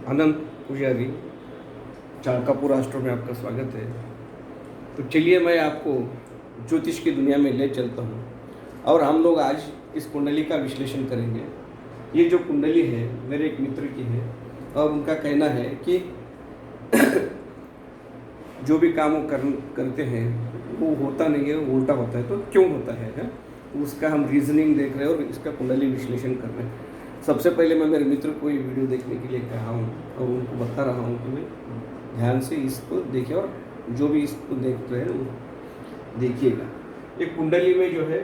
अनंत पुजारी, चाणकापुर राष्ट्र में आपका स्वागत है। तो चलिए मैं आपको ज्योतिष की दुनिया में ले चलता हूँ और हम लोग आज इस कुंडली का विश्लेषण करेंगे। ये जो कुंडली है मेरे एक मित्र की है और उनका कहना है कि जो भी काम वो करते हैं वो होता नहीं है, उल्टा होता है। तो क्यों होता है? उसका हम रीजनिंग देख रहे हैं और इसका कुंडली विश्लेषण कर रहे हैं। सबसे पहले मैं मेरे मित्र को ये वीडियो देखने के लिए कहा हूँ और उनको बता रहा हूँ कि मैं ध्यान से इसको देखिए और जो भी इसको देख रहे हैं वो देखिएगा। एक कुंडली में जो है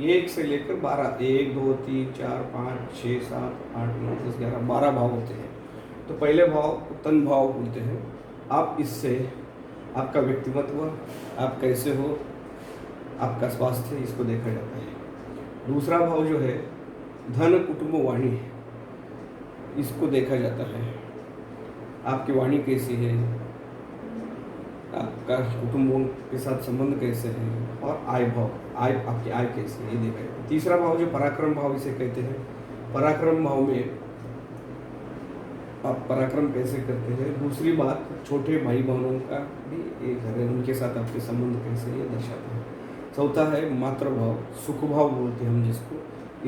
1 से लेकर 12, 1 2 3 4 5 6 7 8 9 10 11 12 भाव होते हैं। तो पहले भाव को तन भाव बोलते हैं। आप इससे आपका व्यक्तित्व, आप कैसे हो, आपका स्वास्थ्य, इसको देखा जाता है। दूसरा भाव जो है धन कुटुंब वाणी, इसको देखा जाता है। आपकी वाणी कैसी है, आपका कुटुंबों के साथ संबंध कैसे है, और आय भाव, आपकी आय कैसी है, ये देखा जाता है। तीसरा भाव जो पराक्रम भाव इसे कहते हैं। पराक्रम भाव में आप पराक्रम कैसे करते हैं। दूसरी बात, छोटे भाई बहनों का भी एक घर है, उनके साथ आपके संबंध कैसे, ये दर्शाता है। चौथा है मातृ भाव, सुख भाव बोलते हैं हम जिसको,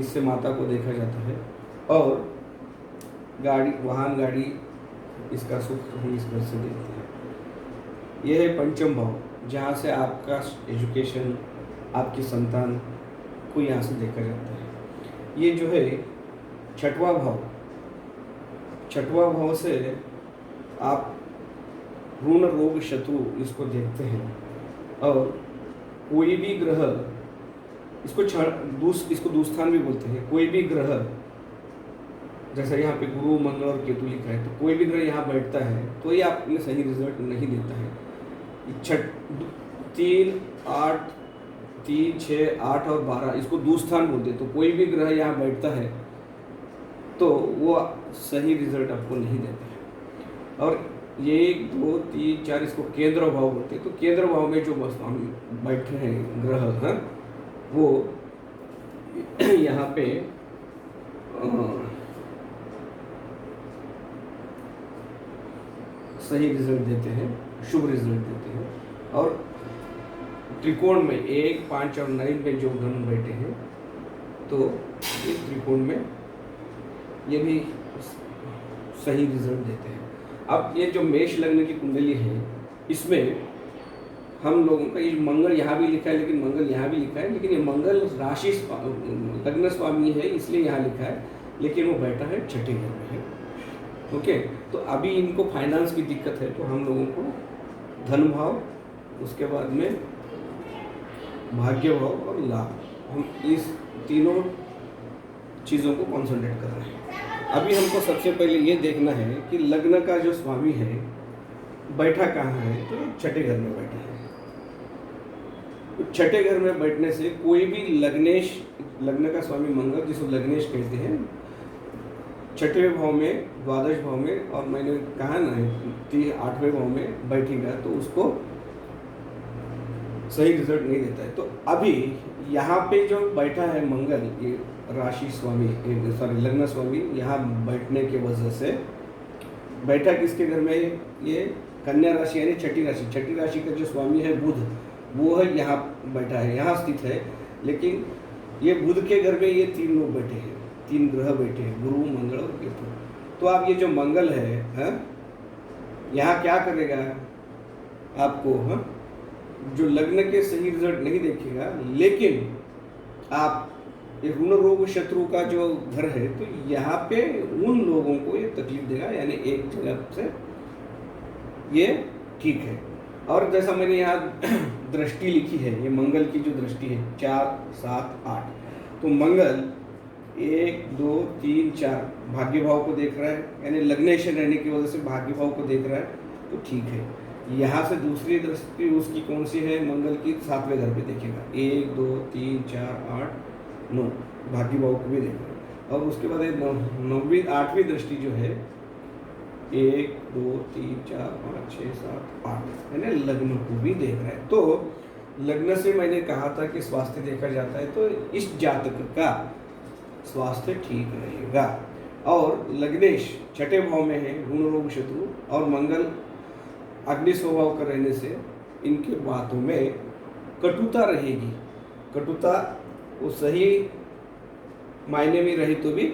इससे माता को देखा जाता है। और गाड़ी, वाहन गाड़ी, इसका सुख हम इस घर से देखते हैं। यह है पंचम भाव, जहाँ से आपका एजुकेशन, आपकी संतान को यहाँ से देखा जाता है। ये जो है छठवां भाव, छठवां भाव से आप ऋण रोग शत्रु इसको देखते हैं। और कोई भी ग्रह, इसको दूस्थान भी बोलते हैं। कोई भी ग्रह, जैसा यहाँ पे गुरु, मंगल और केतु लिखा है, तो कोई भी ग्रह यहाँ बैठता है तो ये आपने सही रिजल्ट नहीं देता है। 3 8 3 6 8 और 12 इसको दूस्थान बोलते हैं। तो कोई भी ग्रह यहाँ बैठता है तो वो सही रिजल्ट आपको नहीं देता है। और ये 1 2 3 4 इसको केंद्र भाव बोलते हैं। तो केंद्र भाव में जो हम बैठे हैं ग्रह हैं वो यहाँ पे सही रिजल्ट देते हैं, शुभ रिजल्ट देते हैं। और त्रिकोण में 1 5 और 9 में जो ग्रह बैठे हैं तो इस त्रिकोण में ये भी सही रिजल्ट देते हैं। अब ये जो मेष लग्न की कुंडली है, इसमें हम लोगों का ये मंगल यहाँ भी लिखा है, लेकिन मंगल यहाँ भी लिखा है, लेकिन ये मंगल राशि लग्न स्वामी है इसलिए यहाँ लिखा है, लेकिन वो बैठा है छठे घर में है। ओके, तो अभी इनको फाइनेंस की दिक्कत है, तो हम लोगों को धन भाव, उसके बाद में भाग्य भाव और लाभ, हम इस तीनों चीज़ों को कॉन्सेंट्रेट कर रहे हैं। अभी हमको सबसे पहले ये देखना है कि लग्न का जो स्वामी है बैठा कहाँ है, तो छठे घर में बैठा है। तो छठे घर में बैठने से कोई भी लग्नेश, लग्न का स्वामी मंगल जिसको लग्नेश कहते हैं, छठे भाव में, द्वादश भाव में, और मैंने कहा ना 8वें भाव में बैठेगा तो उसको सही रिजल्ट नहीं देता है। तो अभी यहाँ पे जो बैठा है मंगल, ये राशि स्वामी, सॉरी लग्न स्वामी, यहाँ बैठने के वजह से बैठा किसके घर में, ये कन्या राशि यानी छठी राशि। छठी राशि का जो स्वामी है बुध, वो है यहाँ बैठा है, यहाँ स्थित है। लेकिन ये बुध के घर में ये 3 लोग बैठे हैं, 3 ग्रह बैठे हैं, गुरु मंगल और केतु। तो आप ये जो मंगल है यहाँ क्या करेगा आपको, जो लग्न के सही रिजल्ट नहीं देखेगा, लेकिन आप ये ऋण रोग शत्रु का जो घर है तो यहाँ पे उन लोगों को ये तकलीफ देगा, यानी एक जगह से ये ठीक है। और जैसा मैंने यहाँ दृष्टि लिखी है, ये मंगल की जो दृष्टि है 4 7 8, तो मंगल 1 2 3 4 भाग्य भाव को देख रहा है, यानी लग्नेश रहने की वजह से भाग्य भाव को देख रहा है, तो ठीक है। यहाँ से दूसरी दृष्टि उसकी कौन सी है, मंगल की 7वें घर पे देखेगा, 1 2 3 4 8 9 भाग्य भाव को भी देख रहा है। और उसके बाद 9वीं 8वीं दृष्टि जो है 1 2 3 4 5 6 7 8, यानी लग्न को भी देख रहा है। तो लग्न से मैंने कहा था कि स्वास्थ्य देखा जाता है, तो इस जातक का स्वास्थ्य ठीक रहेगा। और लग्नेश छठे भाव में है, ऋण रोग शत्रु, और मंगल अग्नि स्वभाव का रहने से इनके बातों में कटुता रहेगी। कटुता वो सही मायने में रही तो भी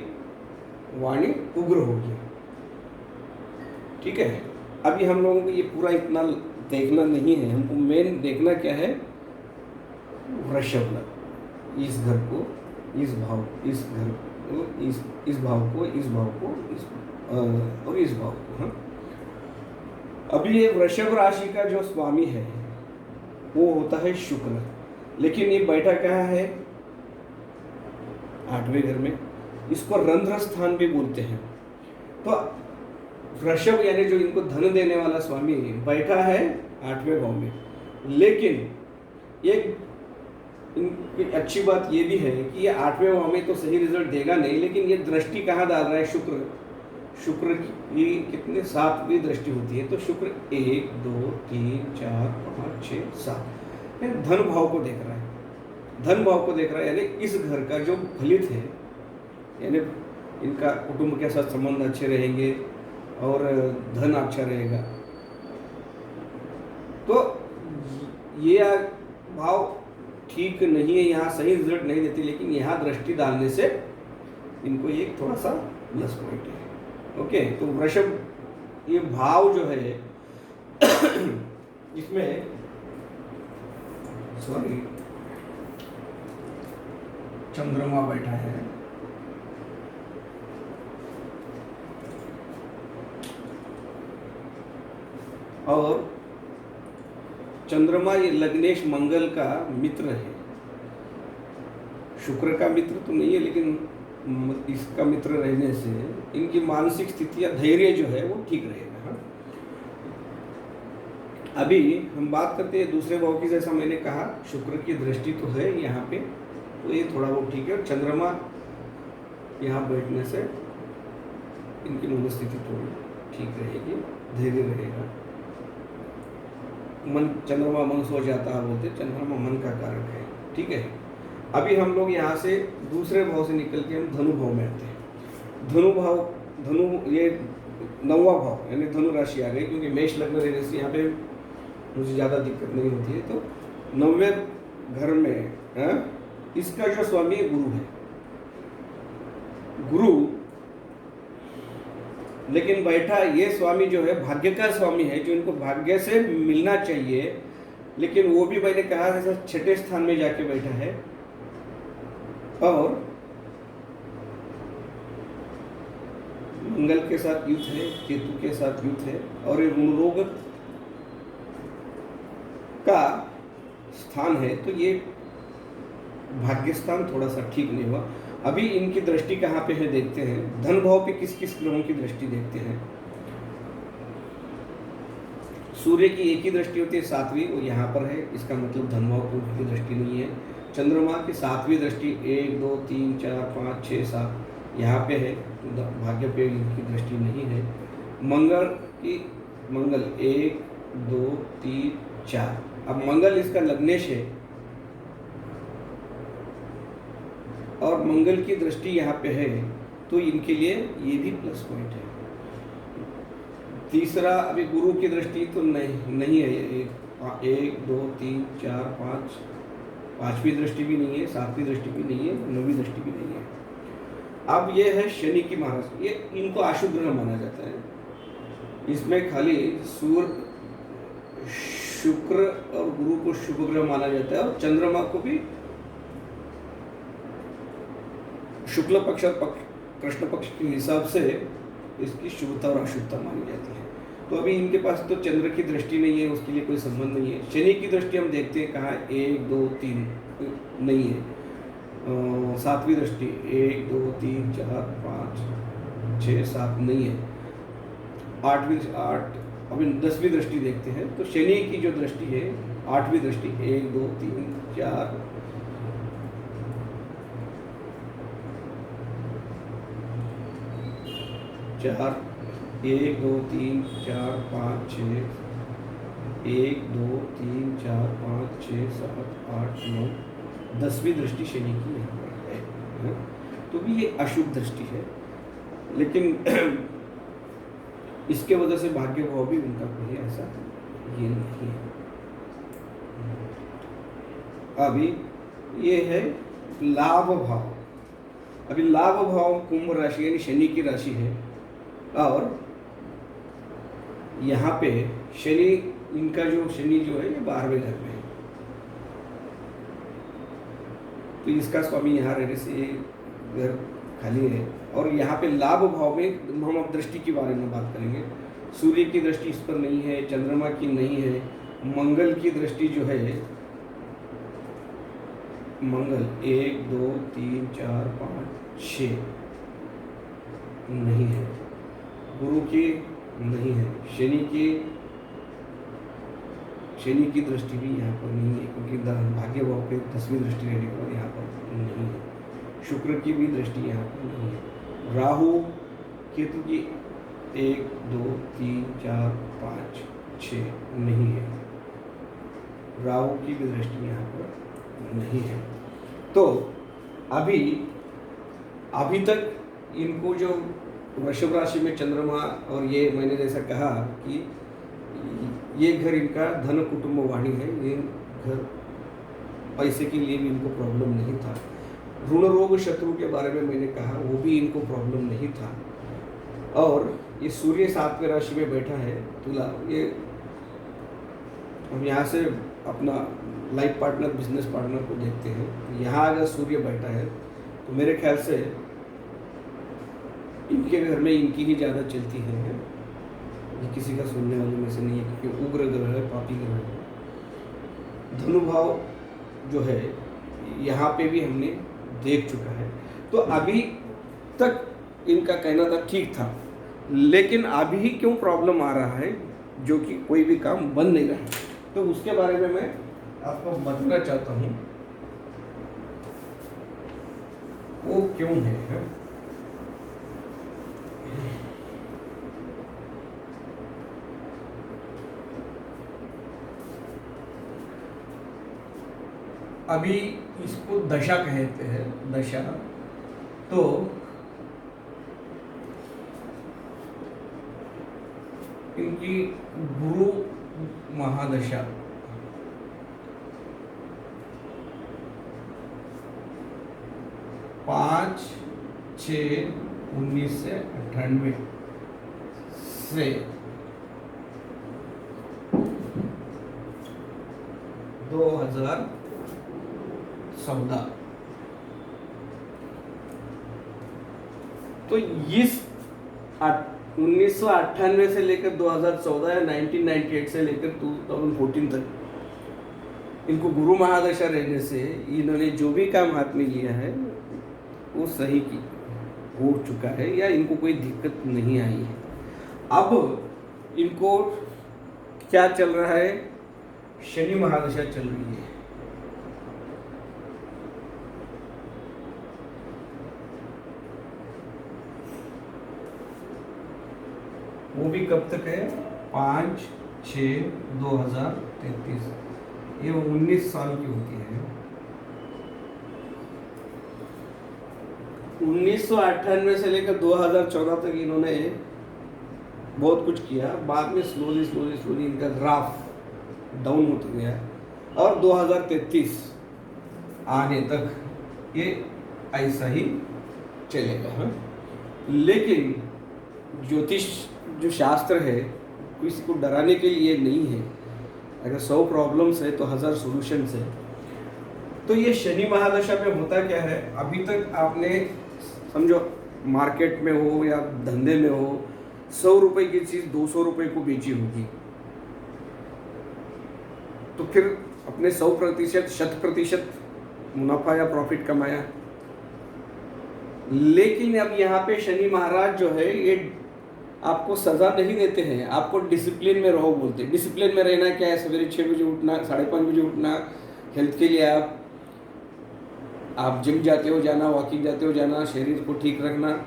वाणी उग्र होगी। ठीक है, अभी हम लोगों को ये पूरा इतना देखना नहीं है, हमको मेन देखना क्या है, वृषभ लग्न, इस घर को, इस भाव, इस घर को, इस भाव को, इस भाव को, इस और इस भाव को। हाँ, अभी ये वृषभ राशि का जो स्वामी है वो होता है शुक्र, लेकिन ये बैठा कहाँ है, 8वें घर में। इसको रंध्र स्थान भी बोलते हैं। तो वृषभ यानी जो इनको धन देने वाला स्वामी बैठा है 8वें भाव में, लेकिन एक इनकी अच्छी बात ये भी है कि ये 8वें भाव में तो सही रिजल्ट देगा नहीं, लेकिन ये दृष्टि कहाँ डाल रहा है, शुक्र की कितने 7वीं दृष्टि होती है। तो शुक्र 1 2 3 4 5 6 7 धन भाव को देख रहा है, धन भाव को देख रहा है, यानी इस घर का जो फलित है, यानी इनका कुटुंब के साथ संबंध अच्छे रहेंगे और धन अच्छा रहेगा। तो ये भाव ठीक नहीं है, यहाँ सही रिजल्ट नहीं देती, लेकिन यहाँ दृष्टि डालने से इनको एक थोड़ा सा प्लस पॉइंट है। ओके, तो वृषभ ये भाव जो है इसमें सॉरी चंद्रमा बैठा है, और चंद्रमा ये लग्नेश मंगल का मित्र है। शुक्र का मित्र तो नहीं है, लेकिन इसका मित्र रहने से इनकी मानसिक स्थिति या धैर्य जो है वो ठीक रहेगा। हाँ? अभी हम बात करते हैं दूसरे भाव की, जैसा मैंने कहा शुक्र की दृष्टि तो है यहाँ पे, तो ये थोड़ा वो ठीक है, और चंद्रमा यहाँ बैठने से इनकी मनोस्थिति थोड़ी ठीक रहेगी, धैर्य रहेगा। मन, चंद्रमा मन सो जाता है बोलते, चंद्रमा मन का कारक है। ठीक है, अभी हम लोग यहाँ से दूसरे भाव से निकल के हम धनु भाव में आते हैं। धनु भाव, धनु ये 9वां भाव यानी धनु राशि आ गई, क्योंकि मेष लग्न रहने से यहाँ पे मुझे ज़्यादा दिक्कत नहीं होती है। तो 9वें घर में इसका जो स्वामी गुरु है, गुरु, लेकिन बैठा ये स्वामी जो है भाग्य का स्वामी है, जो इनको भाग्य से मिलना चाहिए, लेकिन वो भी मैंने कहा जैसा 6ठे स्थान में जाके बैठा है, और मंगल के साथ युद्ध है, केतु के साथ युद्ध है, और ये ऋण रोग का स्थान है, तो ये भाग्य स्थान थोड़ा सा ठीक नहीं हुआ। अभी इनकी दृष्टि कहाँ पे है देखते हैं, धन भाव पे किस किस ग्रहों की दृष्टि देखते हैं। सूर्य की एक ही दृष्टि होती है 7वीं, वो यहाँ पर है, इसका मतलब धन भाव की दृष्टि नहीं है। चंद्रमा की 7वीं दृष्टि 1 2 3 4 5 6 7 यहाँ पे है, भाग्य पे इनकी दृष्टि नहीं है। मंगल 1 2 3 4, अब मंगल इसका लग्नेश है, और मंगल की दृष्टि यहाँ पे है, तो इनके लिए ये भी प्लस पॉइंट है। तीसरा, अभी गुरु की दृष्टि तो नहीं है, 1 2 3 4 5, 5वीं दृष्टि भी नहीं है, 7वीं दृष्टि भी नहीं है, 9वीं दृष्टि भी नहीं है। अब ये है शनि की महाराज, ये इनको अशुभ ग्रह माना जाता है। इसमें खाली सूर्य, शुक्र और गुरु को शुभ ग्रह माना जाता है, और चंद्रमा को भी शुक्ल पक्ष और कृष्ण पक्ष के हिसाब से इसकी शुभता और अशुभता मानी जाती है। तो अभी इनके पास तो चंद्र की दृष्टि नहीं है, उसके लिए कोई संबंध नहीं है। शनि की दृष्टि हम देखते हैं कहाँ, 1 2 3 नहीं है, 7वीं दृष्टि 1 2 3 4 5 6 7 नहीं है, 8 अभी 10वीं दृष्टि देखते हैं। तो शनि की जो दृष्टि है 8वीं दृष्टि 1 2 3 4 4 1 2 3 4 5 6 1 2 3 4 5 6 7 8 9 10वीं दृष्टि शनि की यहाँ पर है। तो भी ये अशुभ दृष्टि है। लेकिन इसके वजह से भाग्य भाव भी उनका कोई ऐसा ये नहीं है। अभी ये है लाभ भाव। अभी लाभ भाव कुंभ राशि यानी शनि की राशि है, और यहाँ पे शनि, इनका जो शनि जो है ये 12वें घर में है, तो इसका स्वामी यहाँ रहने से ये घर खाली है। और यहाँ पे लाभ भाव में हम अब दृष्टि के बारे में बात करेंगे। सूर्य की दृष्टि इस पर नहीं है, चंद्रमा की नहीं है, मंगल की दृष्टि जो है, मंगल 1 2 3 4 5 6 नहीं है, गुरु की नहीं है, शनि की दृष्टि भी यहाँ पर नहीं है, क्योंकि भाग्य भाव पे 10वीं दृष्टि रहने पर यहाँ पर नहीं है। शुक्र की भी दृष्टि यहाँ पर नहीं है। राहु केतु की 1 2 3 4 5 6 नहीं है, राहु की भी दृष्टि यहाँ पर नहीं है। तो अभी तक इनको जो वृषभ राशि में चंद्रमा, और ये मैंने जैसा कहा कि ये घर इनका धन कुटुंब वाणी है, ये घर पैसे के लिए भी इनको प्रॉब्लम नहीं था। ऋण रोग शत्रु के बारे में मैंने कहा, वो भी इनको प्रॉब्लम नहीं था। और ये सूर्य 7वें राशि में बैठा है तुला, ये हम यहाँ से अपना लाइफ पार्टनर, बिजनेस पार्टनर को देखते हैं। यहाँ अगर सूर्य बैठा है तो मेरे ख्याल से इनके घर में इनकी ही ज़्यादा चलती है, ये किसी का सुनने वाले में से नहीं है, क्योंकि उग्र ग्रह है, पापी ग्रह है। धनुभाव जो है यहाँ पे भी हमने देख चुका है। तो अभी तक इनका कहना था ठीक था, लेकिन अभी क्यों प्रॉब्लम आ रहा है, जो कि कोई भी काम बन नहीं रहा है, तो उसके बारे में मैं आपको बताना चाहता हूँ वो क्यों है। अभी इसको दशा कहते हैं, दशा। तो इनकी गुरु महादशा 5/6/1998 से 2014, तो इस 1998 से लेकर 2014 या 1998 से लेकर 2014 तक इनको गुरु महादशा रहने से इन्होंने जो भी काम हाथ में लिया है वो सही की हो चुका है, या इनको कोई दिक्कत नहीं आई है। अब इनको क्या चल रहा है, शनि महादशा चल रही है। वो भी कब तक है, 5/6/2033, ये 19 साल की होती है। 1998 से लेकर 2014 तक इन्होंने बहुत कुछ किया, बाद में स्लोली इनका ग्राफ डाउन होता गया, और 2033 आने तक ये ऐसा ही चलेगा। लेकिन ज्योतिष जो शास्त्र है किसी को डराने के लिए नहीं है। अगर 100 प्रॉब्लम्स है तो 1000 सॉल्यूशंस है। तो ये शनि महादशा में होता क्या है, अभी तक आपने समझो मार्केट में हो या धंधे में हो, 100 रुपए की चीज़ 200 रुपए को बेची होगी, तो फिर अपने 100%, 100% मुनाफा या प्रॉफिट कमाया। लेकिन अब यहाँ पे शनि महाराज जो है ये आपको सजा नहीं देते हैं, आपको डिसिप्लिन में रहो बोलते हैं। डिसिप्लिन में रहना क्या है, सवेरे 6 बजे उठना, 5:30 बजे उठना, हेल्थ के लिए आप जिम जाते हो जाना, वॉकिंग जाते हो जाना, शरीर को ठीक रखना,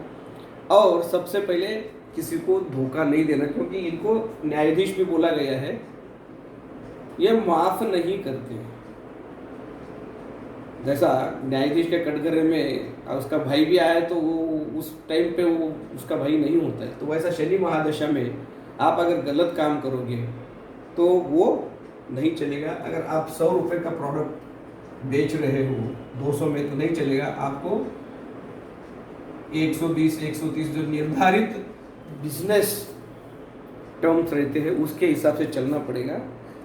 और सबसे पहले किसी को धोखा नहीं देना, क्योंकि इनको न्यायाधीश भी बोला गया है, ये माफ नहीं करते। जैसा न्यायाधीश के कटघरे में और उसका भाई भी आया तो वो उस टाइम पे वो उसका भाई नहीं होता है। तो वैसा शनि महादशा में आप अगर गलत काम करोगे तो वो नहीं चलेगा। अगर आप 100 रुपये का प्रोडक्ट बेच रहे हो 200 में तो नहीं चलेगा, आपको 120 130 जो निर्धारित बिजनेस टर्म्स रहते हैं उसके हिसाब से चलना पड़ेगा।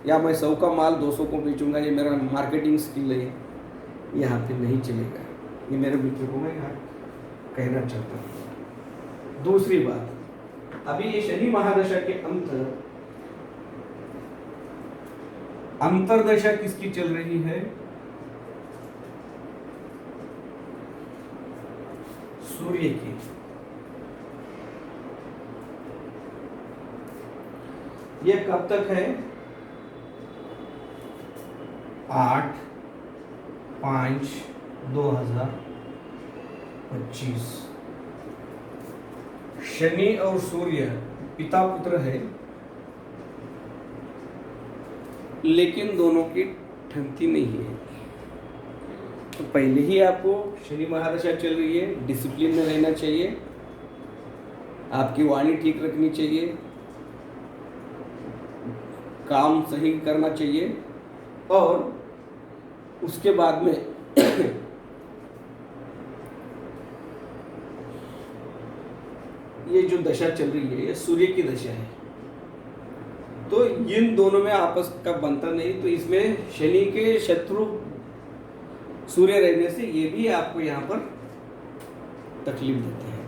या मैं 100 का माल 200 को बेचूंगा, ये मेरा मार्केटिंग स्किल है, यहाँ पे नहीं चलेगा। ये मेरे मित्र को मैं यहाँ कहना चाहता हूँ। दूसरी बात, अभी ये शनि महादशा के अंतरदशा किसकी चल रही है? सूर्य की। ये कब तक है? 8/5/2025। शनि और सूर्य पिता पुत्र है, लेकिन दोनों की ठंती नहीं है। तो पहले ही आपको शनि महादशा चल रही है, डिसिप्लिन में रहना चाहिए, आपकी वाणी ठीक रखनी चाहिए, काम सही करना चाहिए, और उसके बाद में ये जो दशा चल रही है ये सूर्य की दशा है। तो इन दोनों में आपस का बनता नहीं, तो इसमें शनि के शत्रु सूर्य रहने से ये भी आपको यहाँ पर तकलीफ देते हैं।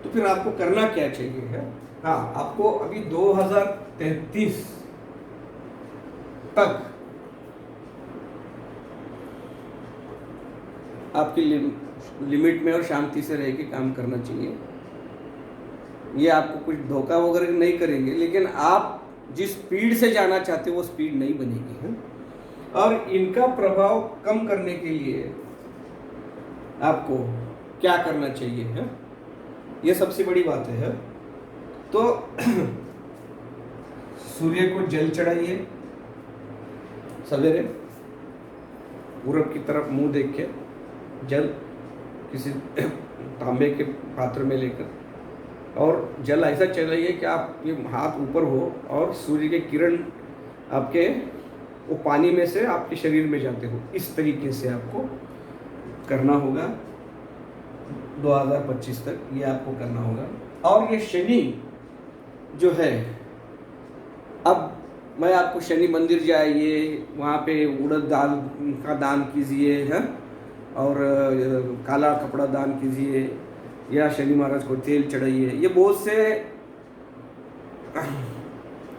तो फिर आपको करना क्या चाहिए है? हाँ, आपको अभी 2033 तक आपकी लिमिट में और शांति से रह के काम करना चाहिए। ये आपको कुछ धोखा वगैरह नहीं करेंगे, लेकिन आप जिस स्पीड से जाना चाहते हो वो स्पीड नहीं बनेगी है। और इनका प्रभाव कम करने के लिए आपको क्या करना चाहिए है, ये सबसे बड़ी बात है। तो सूर्य को जल चढ़ाइए सवेरे, पूरब की तरफ मुंह देख के जल किसी तांबे के पात्र में लेकर, और जल ऐसा चलाइए कि आप ये हाथ ऊपर हो और सूर्य के किरण आपके वो पानी में से आपके शरीर में जाते हो। इस तरीके से आपको करना होगा 2025 तक, ये आपको करना होगा। और ये शनि जो है, अब मैं आपको शनि मंदिर जाइए, वहाँ पे उड़द दाल का दान कीजिए है, और काला कपड़ा दान कीजिए, या शनि महाराज को तेल चढ़ाइए, ये बहुत से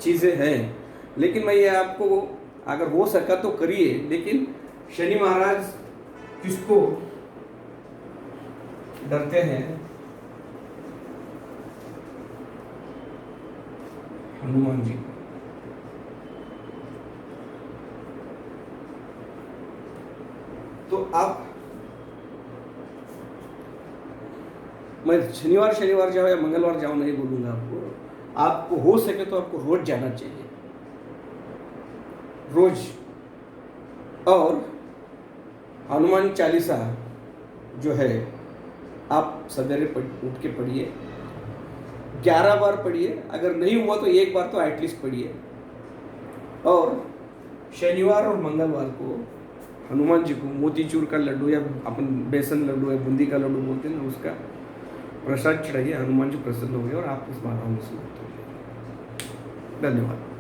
चीज़ें हैं। लेकिन मैं ये आपको अगर हो सका तो करिए, लेकिन शनि महाराज किसको डरते हैं? हनुमान जी। तो आप, मैं शनिवार जाओ या मंगलवार जाओ नहीं बोलूंगा आपको हो सके तो आपको रोज जाना चाहिए, रोज। और हनुमान चालीसा जो है आप सवेरे उठ के पढ़िए, 11 बार पढ़िए, अगर नहीं हुआ तो एक बार तो एटलीस्ट पढ़िए। और शनिवार और मंगलवार को हनुमान जी को मोतीचूर का लड्डू या अपन बेसन लड्डू या बूंदी का लड्डू बोलते हैं ना, उसका प्रसाद चढ़ाइए। हनुमान जी प्रसन्न हो गए और आप इस बात में सुनते होंगे। धन्यवाद।